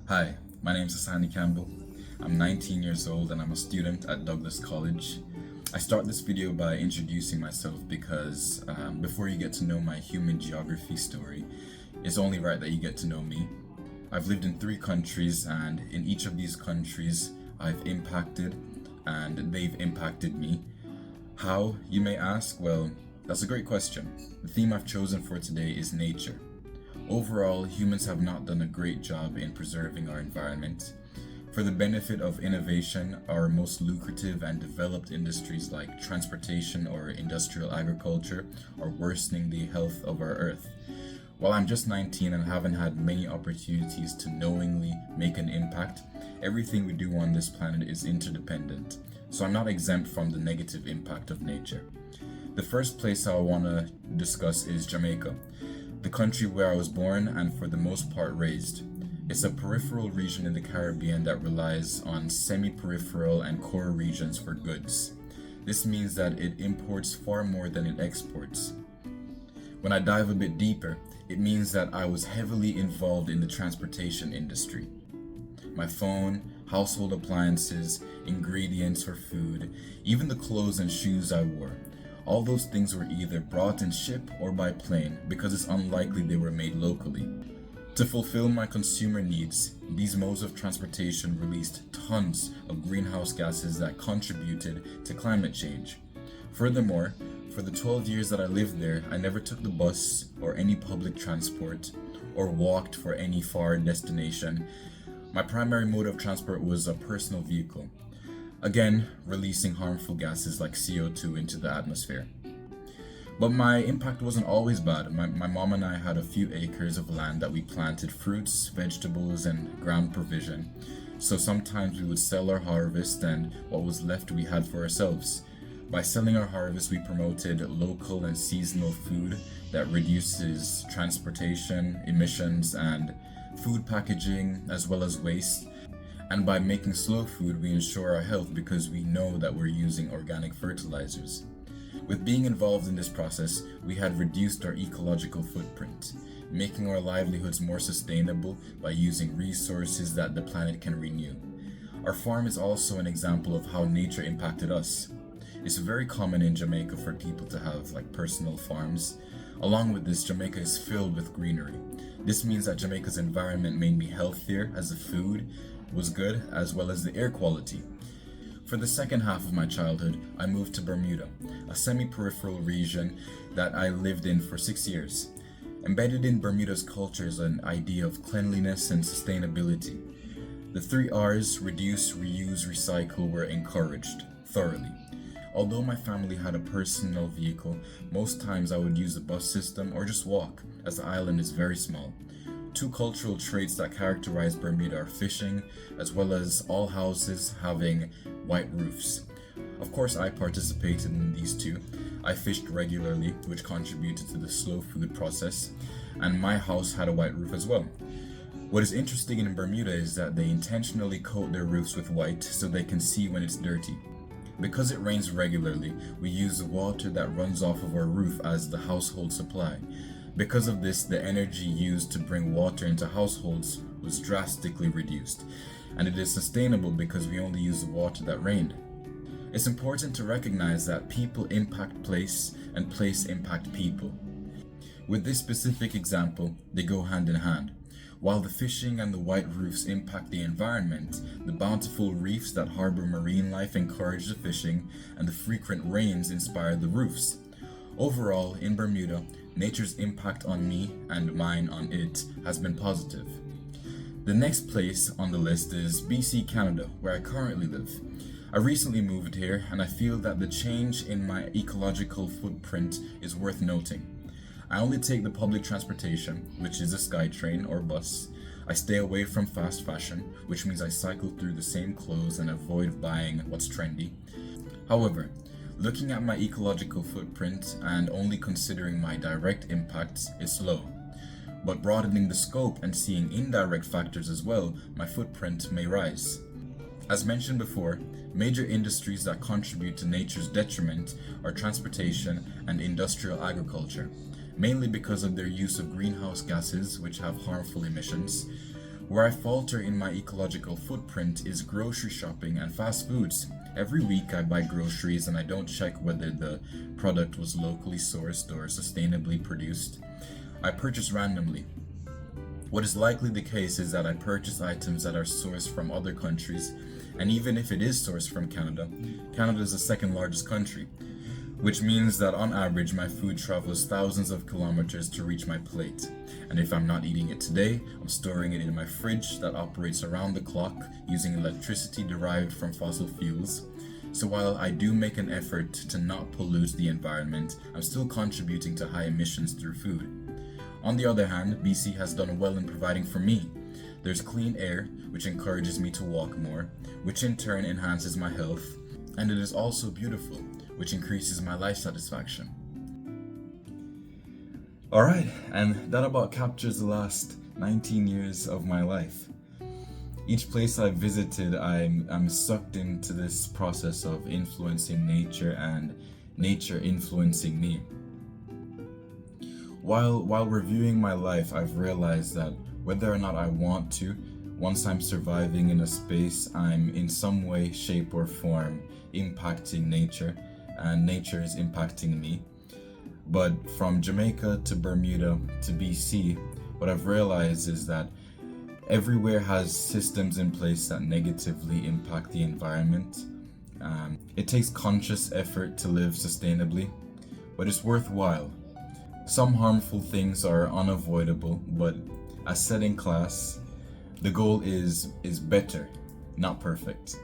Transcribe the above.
Hi, my name is Hasani Campbell. I'm 19 years old and I'm a student at Douglas College. I start this video by introducing myself because before you get to know my human geography story, it's only right that you get to know me. I've lived in 3 countries, and in each of these countries I've impacted and they've impacted me. How, you may ask? Well, that's a great question. The theme I've chosen for today is nature. Overall, humans have not done a great job in preserving our environment. For the benefit of innovation, our most lucrative and developed industries like transportation or industrial agriculture are worsening the health of our earth. While I'm just 19 and haven't had many opportunities to knowingly make an impact, everything we do on this planet is interdependent, so I'm not exempt from the negative impact of nature. The first place I want to discuss is Jamaica, the country where I was born and for the most part raised. It's a peripheral region in the Caribbean that relies on semi-peripheral and core regions for goods. This means that it imports far more than it exports. When I dive a bit deeper, it means that I was heavily involved in the transportation industry. My phone, household appliances, ingredients for food, even the clothes and shoes I wore. All those things were either brought in ship or by plane because it's unlikely they were made locally. To fulfill my consumer needs, these modes of transportation released tons of greenhouse gases that contributed to climate change. Furthermore, for the 12 years that I lived there, I never took the bus or any public transport or walked for any far destination. My primary mode of transport was a personal vehicle, again releasing harmful gases like CO2 into the atmosphere. But my impact wasn't always bad. My mom and I had a few acres of land that we planted fruits, vegetables, and ground provision. So sometimes we would sell our harvest, and what was left we had for ourselves. By selling our harvest, we promoted local and seasonal food that reduces transportation, emissions, and food packaging, as well as waste. And by making slow food, we ensure our health because we know that we're using organic fertilizers. With being involved in this process, we had reduced our ecological footprint, making our livelihoods more sustainable by using resources that the planet can renew. Our farm is also an example of how nature impacted us. It's very common in Jamaica for people to have personal farms. Along with this, Jamaica is filled with greenery. This means that Jamaica's environment made me healthier as the food was good as well as the air quality. For the second half of my childhood, I moved to Bermuda, a semi-peripheral region that I lived in for 6 years. Embedded in Bermuda's culture is an idea of cleanliness and sustainability. The 3 R's, reduce, reuse, recycle, were encouraged thoroughly. Although my family had a personal vehicle, most times I would use the bus system or just walk, as the island is very small. 2 cultural traits that characterize Bermuda are fishing, as well as all houses having white roofs. Of course, I participated in these 2. I fished regularly, which contributed to the slow food process, and my house had a white roof as well. What is interesting in Bermuda is that they intentionally coat their roofs with white so they can see when it's dirty. Because it rains regularly, we use the water that runs off of our roof as the household supply. Because of this, the energy used to bring water into households was drastically reduced, and it is sustainable because we only use the water that rained. It's important to recognize that people impact place and place impact people. With this specific example, they go hand in hand. While the fishing and the white roofs impact the environment, the bountiful reefs that harbor marine life encourage the fishing, and the frequent rains inspire the roofs. Overall, in Bermuda, nature's impact on me and mine on it has been positive. The next place on the list is BC, Canada, where I currently live. I recently moved here, and I feel that the change in my ecological footprint is worth noting. I only take the public transportation, which is a SkyTrain or bus. I stay away from fast fashion, which means I cycle through the same clothes and avoid buying what's trendy. However, looking at my ecological footprint and only considering my direct impacts is low. But broadening the scope and seeing indirect factors as well, my footprint may rise. As mentioned before, major industries that contribute to nature's detriment are transportation and industrial agriculture, mainly because of their use of greenhouse gases which have harmful emissions. Where I falter in my ecological footprint is grocery shopping and fast foods. Every week I buy groceries and I don't check whether the product was locally sourced or sustainably produced. I purchase randomly. What is likely the case is that I purchase items that are sourced from other countries, and even if it is sourced from Canada, Canada is the second largest country, which means that on average my food travels thousands of kilometers to reach my plate. And if I'm not eating it today, I'm storing it in my fridge that operates around the clock using electricity derived from fossil fuels. So while I do make an effort to not pollute the environment, I'm still contributing to high emissions through food. On the other hand, BC has done well in providing for me. There's clean air, which encourages me to walk more, which in turn enhances my health, and it is also beautiful, which increases my life satisfaction. Alright, and that about captures the last 19 years of my life. Each place I've visited, I'm sucked into this process of influencing nature and nature influencing me. While reviewing my life, I've realized that whether or not I want to, once I'm surviving in a space, I'm in some way, shape, or form impacting nature, and nature is impacting me. But from Jamaica to Bermuda to BC, what I've realized is that everywhere has systems in place that negatively impact the environment. It takes conscious effort to live sustainably, but it's worthwhile. Some harmful things are unavoidable, but as said in class, the goal is better, not perfect.